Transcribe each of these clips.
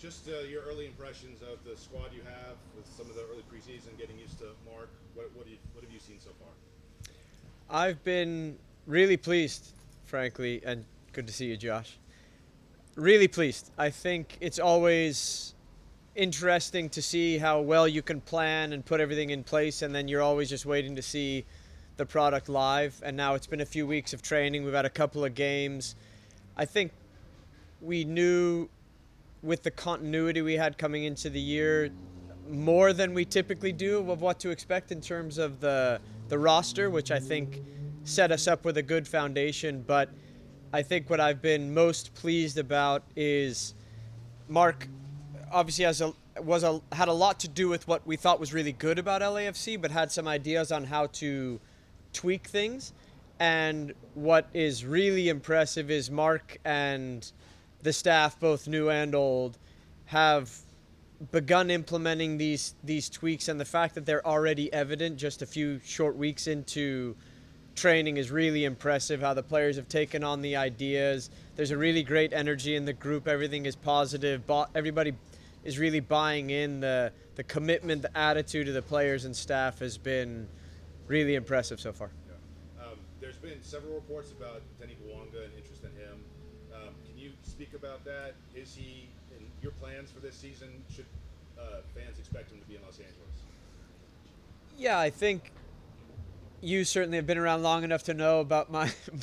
Just your early impressions of the squad you have with some of the early preseason, getting used to Mark. What have you seen so far? I've been really pleased, frankly, and good to see you, Josh. Really pleased. I think it's always interesting to see how well you can plan and put everything in place, and then you're always just waiting to see the product live. And now it's been a few weeks of training. We've had a couple of games. I think we knew with the continuity we had coming into the year more than we typically do of what to expect in terms of the roster, which I think set us up with a good foundation. But I think what I've been most pleased about is Mark obviously had a lot to do with what we thought was really good about LAFC, but had some ideas on how to tweak things. And what is really impressive is Mark and the staff, both new and old, have begun implementing these tweaks, and the fact that they're already evident just a few short weeks into training is really impressive. How the players have taken on the ideas. There's a really great energy in the group. Everything is positive. Everybody is really buying in. The commitment, the attitude of the players and staff has been really impressive so far. Yeah. There's been several reports about Denny Bouanga and interest in him. Can you speak about that? Is he in your plans for this season? Should fans expect him to be in Los Angeles? Yeah, I think you certainly have been around long enough to know about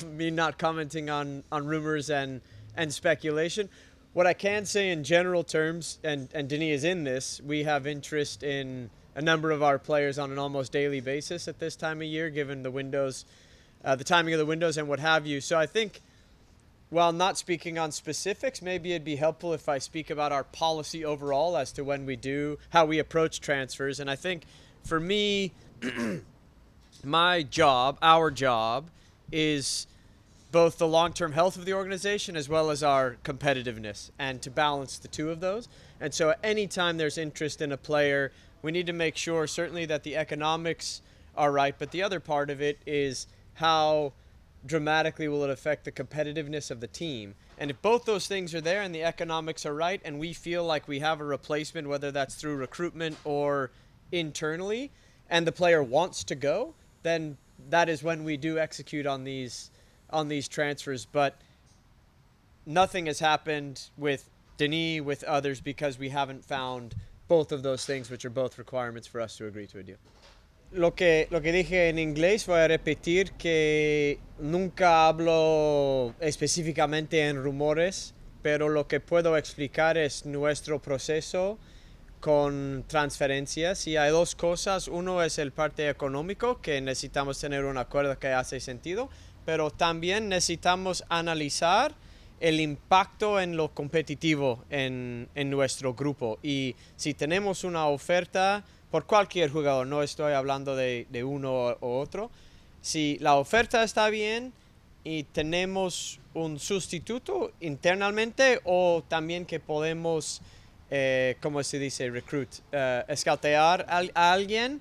me not commenting on rumors and speculation. What I can say in general terms, and Denis is in this, we have interest in a number of our players on an almost daily basis at this time of year, given the windows, the timing of the windows and what have you. So I think, while not speaking on specifics, maybe it'd be helpful if I speak about our policy overall as to when we do, how we approach transfers. And I think for me, our job, is both the long-term health of the organization as well as our competitiveness, and to balance the two of those. And so anytime there's interest in a player, we need to make sure certainly that the economics are right, but the other part of it is how dramatically will it affect the competitiveness of the team. And if both those things are there and the economics are right, and we feel like we have a replacement, whether that's through recruitment or internally, and the player wants to go, then that is when we do execute on these transfers. But nothing has happened with Denis, with others, because we haven't found both of those things, which are both requirements for us to agree to a deal. Lo que dije en inglés, voy a repetir que nunca hablo específicamente en rumores, pero lo que puedo explicar es nuestro proceso con transferencias. Y hay dos cosas. Uno es el parte económico, que necesitamos tener un acuerdo que hace sentido, pero también necesitamos analizar el impacto en lo competitivo en nuestro grupo. Y si tenemos una oferta por cualquier jugador, no estoy hablando de uno o otro, si la oferta está bien y tenemos un sustituto internamente, o también que podemos, ¿cómo se dice? Scoutear a alguien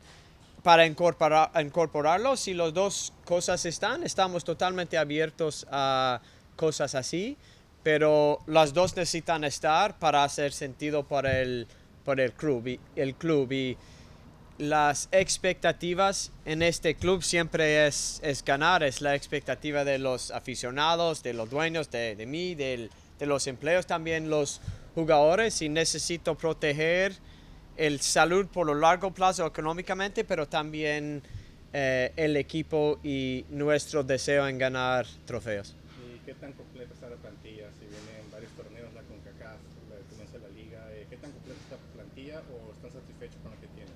para incorporarlo. Si las dos cosas estamos totalmente abiertos a cosas así, pero las dos necesitan estar para hacer sentido para el club. Y las expectativas en este club siempre es ganar. Es la expectativa de los aficionados, de los dueños, de mí, de los empleos, también los jugadores. Y necesito proteger el salud por lo largo plazo económicamente, pero también el equipo y nuestro deseo en ganar trofeos. ¿Y qué tan completa está la plantilla? Si vienen varios torneos, la CONCACAF, comienza la liga, ¿qué tan completa está la plantilla, o están satisfechos con lo que tienen?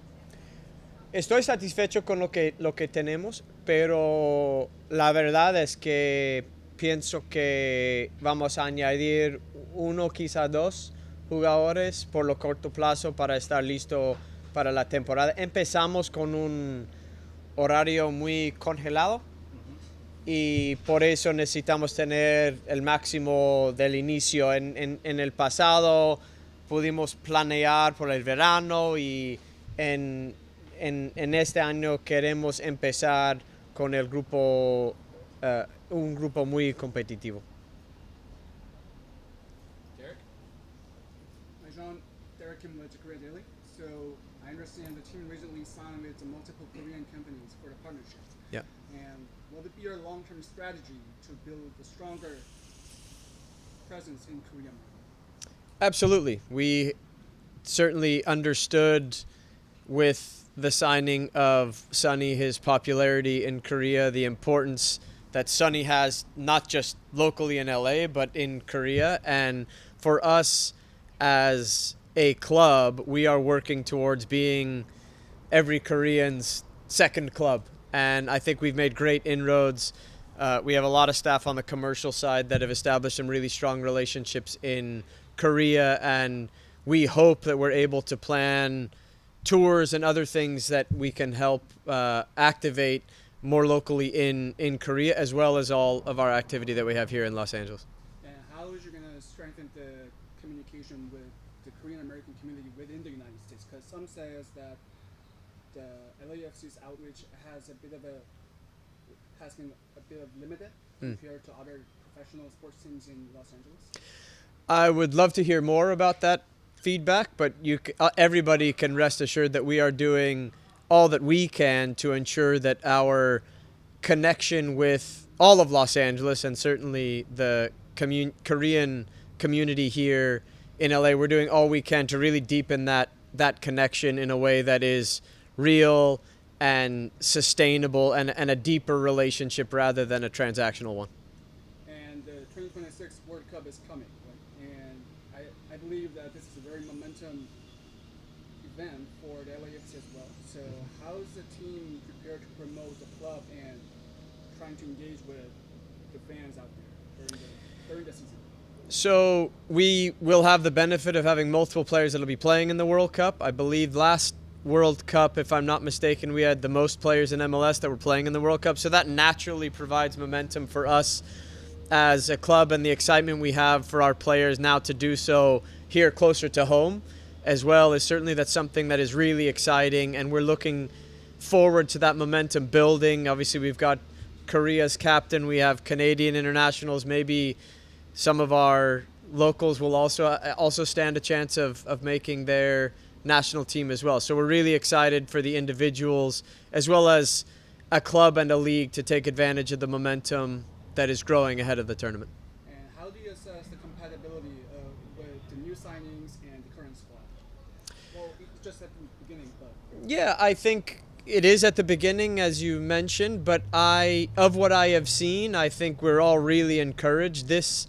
Estoy satisfecho con lo que tenemos, pero la verdad es que pienso que vamos a añadir uno, quizá dos jugadores por lo corto plazo para estar listo para la temporada. Empezamos con un horario muy congelado y por eso necesitamos tener el máximo del inicio. En el pasado pudimos planear por el verano, y en este año queremos empezar con el grupo, un grupo muy competitivo. Derek? John, Derek Kim with Korea Daily. So I understand the team recently signed with multiple Korean companies for the partnership. Yeah. And will it be your long-term strategy to build a stronger presence in Korea? Absolutely. We certainly understood with the signing of Sonny, his popularity in Korea, the importance that Sonny has not just locally in LA, but in Korea. And for us as a club, we are working towards being every Korean's second club. And I think we've made great inroads. We have a lot of staff on the commercial side that have established some really strong relationships in Korea, and we hope that we're able to plan tours and other things that we can help activate more locally in Korea, as well as all of our activity that we have here in Los Angeles. And how is you going to strengthen the communication with the Korean American community within the United States? Because some says that the LAFC's outreach has been a bit of limited compared to other professional sports teams in Los Angeles. I would love to hear more about that feedback, but everybody can rest assured that we are doing all that we can to ensure that our connection with all of Los Angeles and certainly the Korean community here in LA, we're doing all we can to really deepen that connection in a way that is real and sustainable and a deeper relationship rather than a transactional one. And the 2026 World Cup is coming, right? And I believe that this is a very momentum event for the LAFC as well. So how is the team prepared to promote the club and trying to engage with the fans out there during the season? So we will have the benefit of having multiple players that will be playing in the World Cup. I believe last World Cup, if I'm not mistaken, we had the most players in MLS that were playing in the World Cup. So that naturally provides momentum for us as a club, and the excitement we have for our players now to do so here closer to home as well is certainly that's something that is really exciting, and we're looking forward to that momentum building. Obviously, we've got Korea's captain, we have Canadian internationals, maybe some of our locals will also stand a chance of making their national team as well. So we're really excited for the individuals as well as a club and a league to take advantage of the momentum that is growing ahead of the tournament. And how do you assess the compatibility with the new signings and the current squad? Well, just at the beginning, but Yeah, I think it is at the beginning, as you mentioned, but of what I have seen, I think we're all really encouraged. This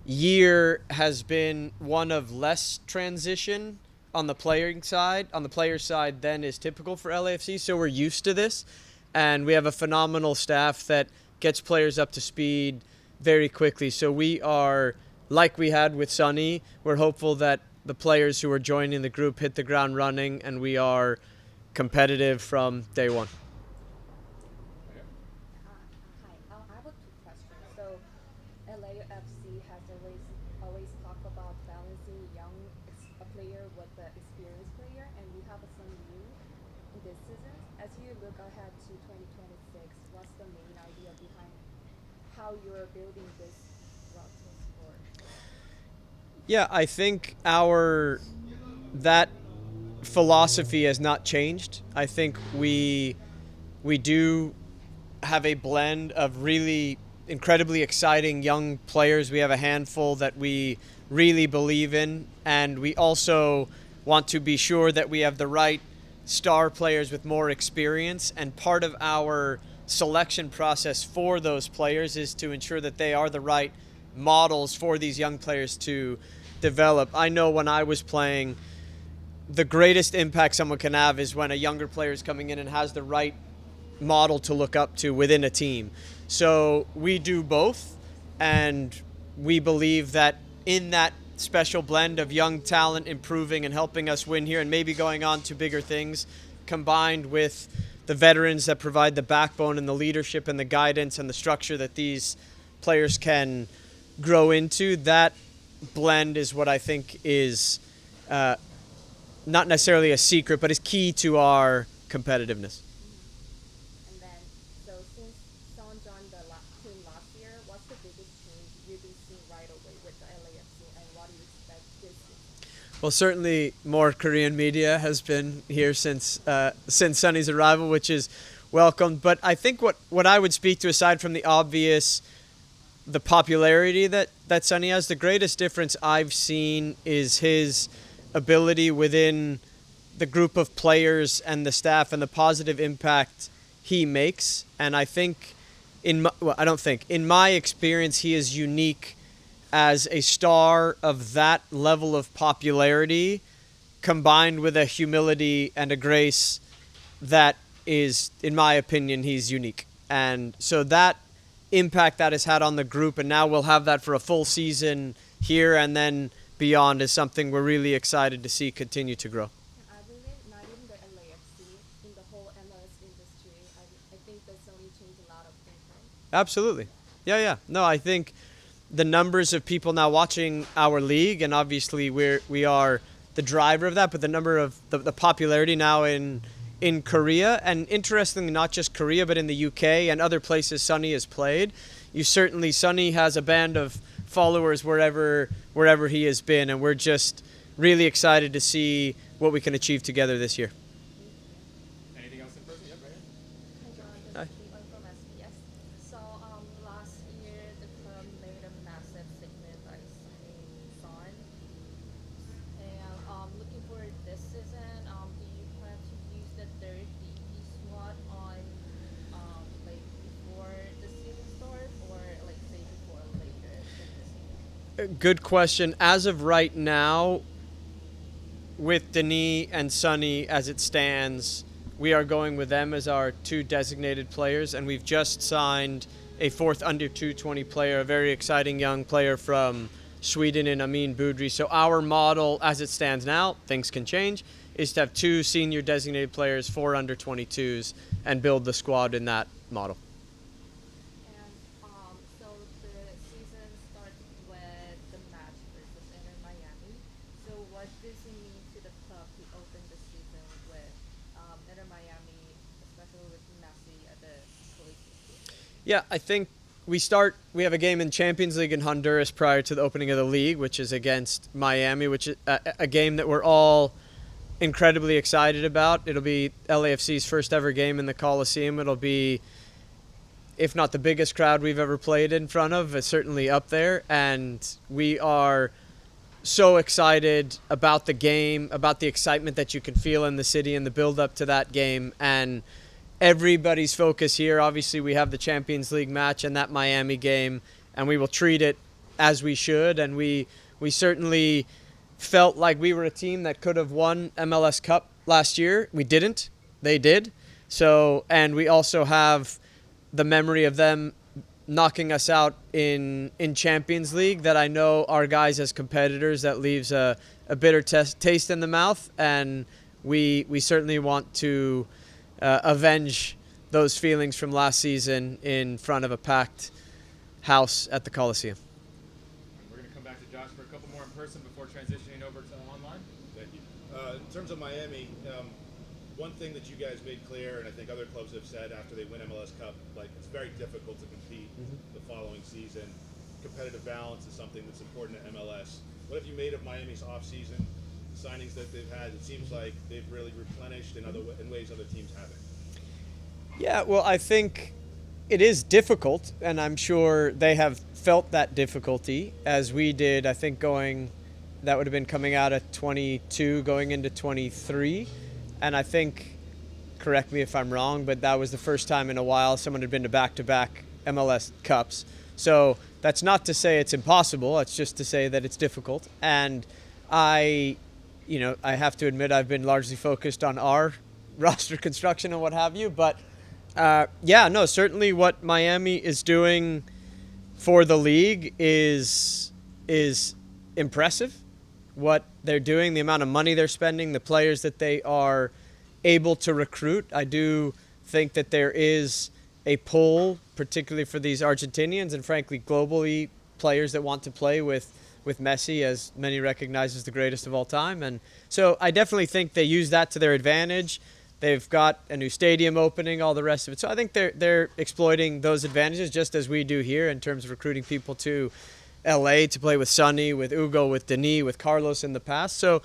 year has been one of less transition on the player's side than is typical for LAFC, so we're used to this, and we have a phenomenal staff that gets players up to speed very quickly. So we are, like we had with Sonny, we're hopeful that the players who are joining the group hit the ground running, and we are competitive from day one. Hi, I have two questions. So, LAFC has always talked about balancing a player with the experienced player, and we have some new in this season. As you look ahead to 2026, what's the main idea behind how you're building this roster for? Yeah, I think that philosophy has not changed. I think we do have a blend of really incredibly exciting young players. We have a handful that we really believe in, and we also want to be sure that we have the right star players with more experience, and part of our selection process for those players is to ensure that they are the right models for these young players to develop. I know when I was playing, the greatest impact someone can have is when a younger player is coming in and has the right model to look up to within a team. So we do both, and we believe that in that special blend of young talent improving and helping us win here and maybe going on to bigger things, combined with the veterans that provide the backbone and the leadership and the guidance and the structure that these players can grow into, that blend is what I think is not necessarily a secret, but is key to our competitiveness. And then, so since Son joined the team last year, what's the biggest change you've been seeing right away with the LAFC, and what do you expect this season? Well, certainly more Korean media has been here since Sonny's arrival, which is welcomed. But I think what I would speak to, aside from the obvious, the popularity that Sonny has, the greatest difference I've seen is his ability within the group of players and the staff and the positive impact he makes. And I think, in my experience, he is unique as a star of that level of popularity, combined with a humility and a grace that is, in my opinion, he's unique. And so that impact that has had on the group, and now we'll have that for a full season here and then beyond, is something we're really excited to see continue to grow. I believe not even the LAFC, in the whole MLS industry, I think that's only changed a lot of things, right? Absolutely. Yeah. No, I think the numbers of people now watching our league, and obviously we are the driver of that, but the number of the popularity now in Korea, and interestingly, not just Korea, but in the UK and other places Sonny has played. Sonny has a band of followers wherever he has been, and we're just really excited to see what we can achieve together this year. Anything else in person? Yep, right here. Hi, John. This Hi. is Eva from SBS. So, last year, the club made a massive statement by signing Son. And looking for this season, do you plan to use the third DP squad on, like, before the season starts, or, like, say, before later in the season? Good question. As of right now, with Denis and Sonny as it stands, we are going with them as our two designated players, and we've just signed a fourth under 220 player, a very exciting young player from Sweden in Heung-Min Budry. So our model, as it stands now, things can change, is to have two senior designated players, 4 under 22s, and build the squad in that model. And so the season starts with the match versus Inter Miami. So what does it mean to the club to open the season with Inter Miami, especially with Messi at the Coliseum? Yeah, I think we have a game in Champions League in Honduras prior to the opening of the league, which is against Miami, which is a game that we're all incredibly excited about. It'll be LAFC's first ever game in the Coliseum. It'll be, if not the biggest crowd we've ever played in front of, it's certainly up there. And we are so excited about the game, about the excitement that you can feel in the city and the build up to that game. And everybody's focus here, obviously we have the Champions League match and that Miami game, and we will treat it as we should. And we certainly felt like we were a team that could have won MLS Cup last year. We didn't. They did. So, and we also have the memory of them knocking us out in Champions League that I know our guys as competitors, that leaves a bitter taste in the mouth, and we certainly want to avenge those feelings from last season in front of a packed house at the Coliseum. We're going to come back to Josh for a couple more in person before transitioning over to online. Thank you. In terms of Miami, one thing that you guys made clear, and I think other clubs have said after they win MLS Cup, like it's very difficult to compete the following season. Competitive balance is something that's important to MLS. What have you made of Miami's offseason, the signings that they've had? It seems like they've really replenished in ways other teams haven't. Yeah, well, I think it is difficult, and I'm sure they have felt that difficulty as we did. I think that would have been coming out of 22, going into 23. And I think, correct me if I'm wrong, but that was the first time in a while someone had been to back-to-back MLS Cups. So that's not to say it's impossible. It's just to say that it's difficult. And I have to admit I've been largely focused on our roster construction and what have you. But, certainly what Miami is doing for the league is impressive. What they're doing, the amount of money they're spending, the players that they are able to recruit. I do think that there is a pull, particularly for these Argentinians and frankly globally, players that want to play with Messi, as many recognize as the greatest of all time. And so I definitely think they use that to their advantage. They've got a new stadium opening, all the rest of it. So I think they're exploiting those advantages just as we do here in terms of recruiting people to LA to play with Sonny, with Ugo, with Denis, with Carlos in the past. So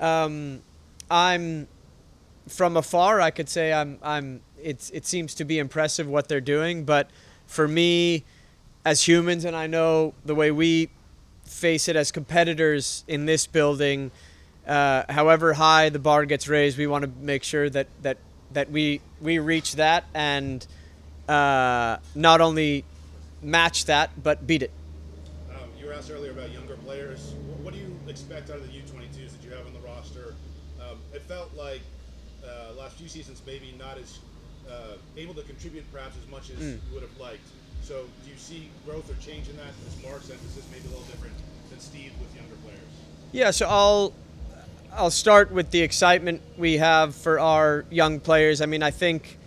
I'm from afar, I could say it seems to be impressive what they're doing, but for me as humans, and I know the way we face it as competitors in this building, however high the bar gets raised, we want to make sure that we reach that and not only match that but beat it. You were asked earlier about younger players. What do you expect out of the U22s that you have on the roster? It felt like last few seasons maybe not as able to contribute perhaps as much as you would have liked. So do you see growth or change in that? Is Mark's emphasis maybe a little different than Steve with younger players? Yeah, so I'll start with the excitement we have for our young players. I mean, I think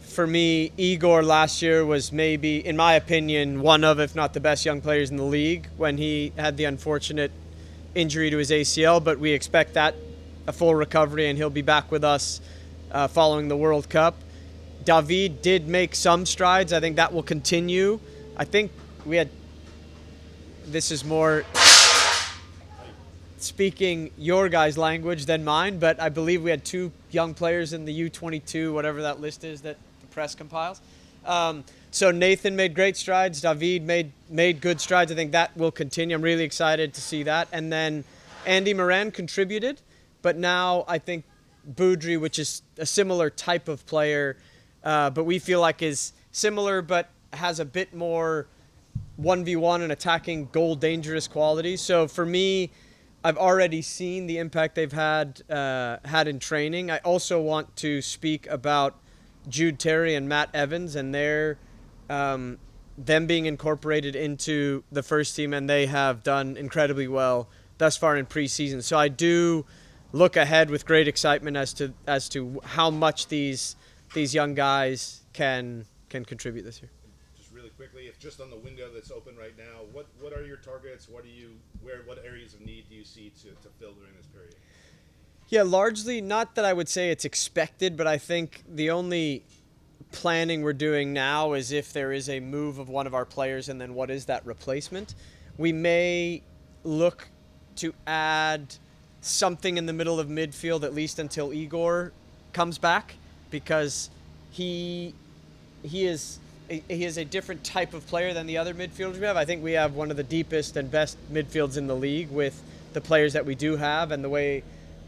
for me, Igor last year was maybe, in my opinion, one of, if not the best young players in the league when he had the unfortunate injury to his ACL, but we expect that a full recovery and he'll be back with us following the World Cup. David did make some strides. I think that will continue. I think this is more speaking your guys' language than mine, but I believe we had 2 young players in the U22, whatever that list is that the press compiles. So Nathan made great strides. David made good strides. I think that will continue. I'm really excited to see that. And then Andy Moran contributed, but now I think Boudry, which is a similar type of player, but we feel like is similar but has a bit more 1v1 and attacking goal dangerous qualities. So for me, I've already seen the impact they've had in training. I also want to speak about Jude Terry and Matt Evans and their them being incorporated into the first team, and they have done incredibly well thus far in preseason. So I do look ahead with great excitement as to how much these young guys can contribute this year. Just really quickly, if just on the window that's open right now, what are your targets? What areas of need do you see to fill during this period? Yeah, largely not that I would say it's expected, but I think the only planning we're doing now is if there is a move of one of our players and then what is that replacement. We may look to add something in the middle of midfield, at least until Igor comes back, because he is a different type of player than the other midfielders we have. I think we have one of the deepest and best midfields in the league with the players that we do have and the way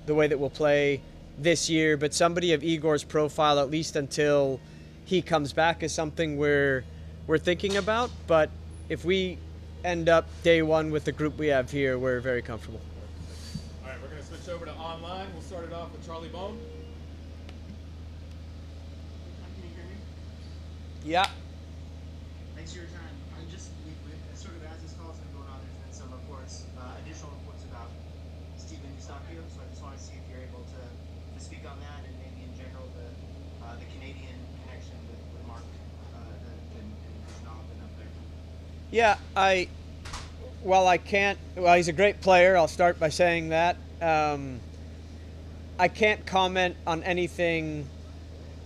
that we'll play this year. But somebody of Igor's profile, at least until he comes back, is something we're thinking about. But if we end up day one with the group we have here, we're very comfortable. All right, we're going to switch over to online. We'll start it off with Charlie Bone. Can you hear me? Yeah. Thanks for your time. Sort of as this call's been going on, there's been some reports, additional reports about Steven Eustachio, so I just want to see if you're able to speak on that and maybe in general the Canadian connection with Mark and his knowledge up there. Yeah, he's a great player. I'll start by saying that. I can't comment on anything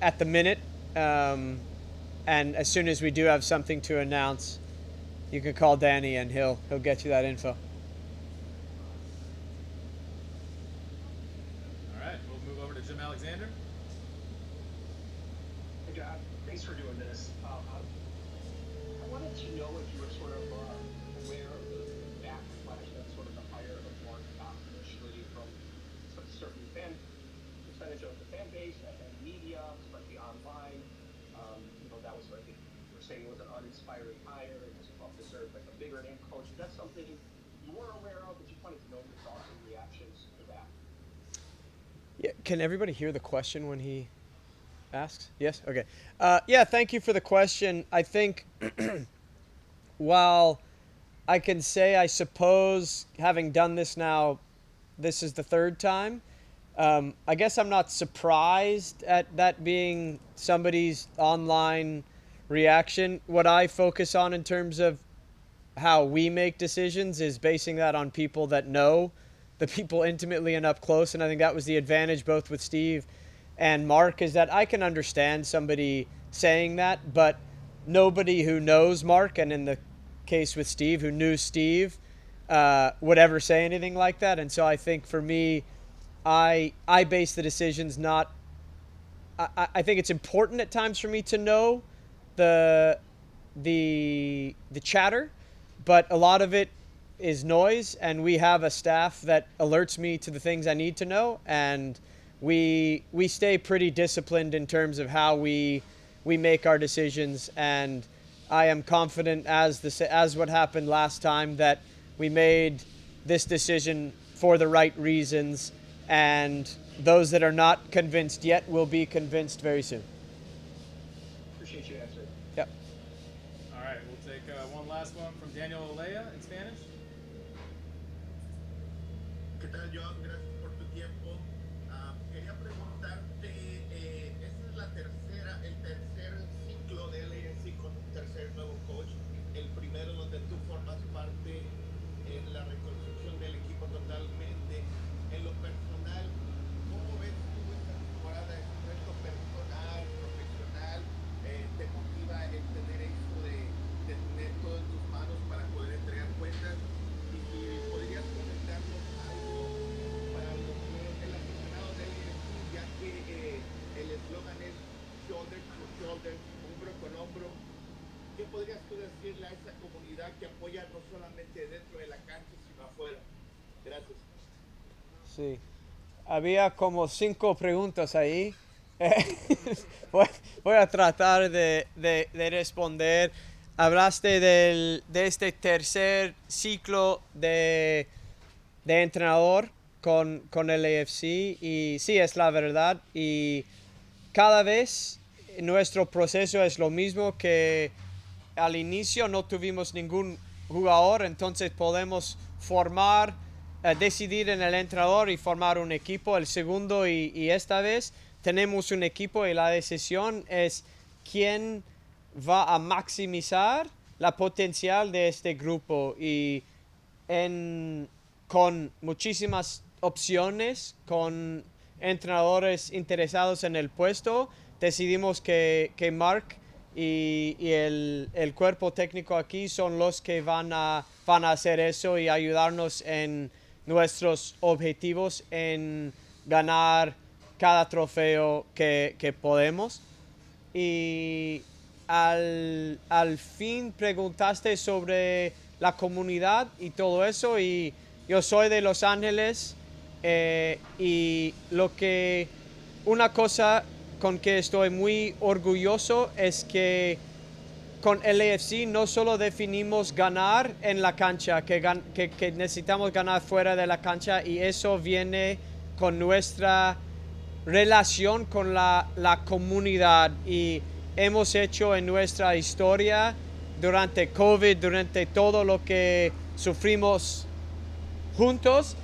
at the minute. And as soon as we do have something to announce, you can call Danny and he'll get you that info. All right, we'll move over to Jim Alexander. Hey, John. Thanks for doing this. I wanted to know if you were sort of aware of the backlash that sort of the hire of Mark got initially from some certain percentage of the fan base and media, especially online. That was like, you were saying it was an uninspiring hire and was deserved like a bigger name coach. Is that something you were aware of, but you wanted to know your thoughts and reactions to that? Yeah, can everybody hear the question when he asks? Yes? Okay. Yeah, thank you for the question. I think while I can say, I suppose, having done this now, this is the 3rd time, I guess I'm not surprised at that being somebody's online reaction. What I focus on in terms of how we make decisions is basing that on people that know the people intimately and up close. And I think that was the advantage both with Steve and Mark, is that I can understand somebody saying that, but nobody who knows Mark and in the case with Steve, who knew Steve, would ever say anything like that. And so I think for me, I base the decisions not. I think it's important at times for me to know the chatter, but a lot of it is noise, and we have a staff that alerts me to the things I need to know, and we stay pretty disciplined in terms of how we make our decisions. And I am confident, as what happened last time, that we made this decision for the right reasons, and those that are not convinced yet will be convinced very soon. Appreciate your answer. Yep. All right, we'll take one last one from Daniel Olea in Spanish. ¿Qué tal, John? Gracias por tu tiempo. Quería preguntarte, esta es el tercer ciclo de LAFC con un tercer nuevo coach. El primero donde tú formas parte en la reconstrucción del equipo totalmente. En lo personal, ¿cómo ves tú esta temporada? ¿Es un reto personal, profesional? ¿Te motiva el tener esto de tener todo en tus manos para poder entregar cuentas? Y si podrías comentarnos algo para lo que el aficionado del LAFC, ya que el eslogan es shoulder to shoulder, hombro con hombro. ¿Qué podrías tú decirle a esa comunidad que apoya no solamente dentro de la cancha, sino afuera? Gracias. Sí. Había como 5 preguntas ahí. Voy a tratar de responder. Hablaste de este tercer ciclo de entrenador con el LAFC, y sí, es la verdad. Y cada vez nuestro proceso es lo mismo, que al inicio no tuvimos ningún jugador, entonces podemos decidir en el entrenador y formar un equipo. El segundo y esta vez tenemos un equipo, y la decisión es quién va a maximizar la potencial de este grupo, y con muchísimas opciones, con entrenadores interesados en el puesto, decidimos que Mark y el cuerpo técnico aquí son los que van a hacer eso y ayudarnos en nuestros objetivos, en ganar cada trofeo que podemos. Y al fin preguntaste sobre la comunidad y todo eso, y yo soy de Los Ángeles, y una cosa con que estoy muy orgulloso es que con LAFC no solo definimos ganar en la cancha, que necesitamos ganar fuera de la cancha, y eso viene con nuestra relación con la comunidad, y hemos hecho en nuestra historia durante COVID, durante todo lo que sufrimos juntos,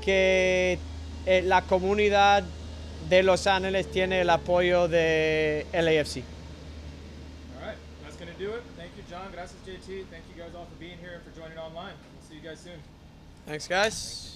que la comunidad de Los Ángeles tiene el apoyo de LAFC. All right, that's going to do it. Thank you, John. Gracias, JT. Thank you guys all for being here and for joining online. We'll see you guys soon. Thanks, guys.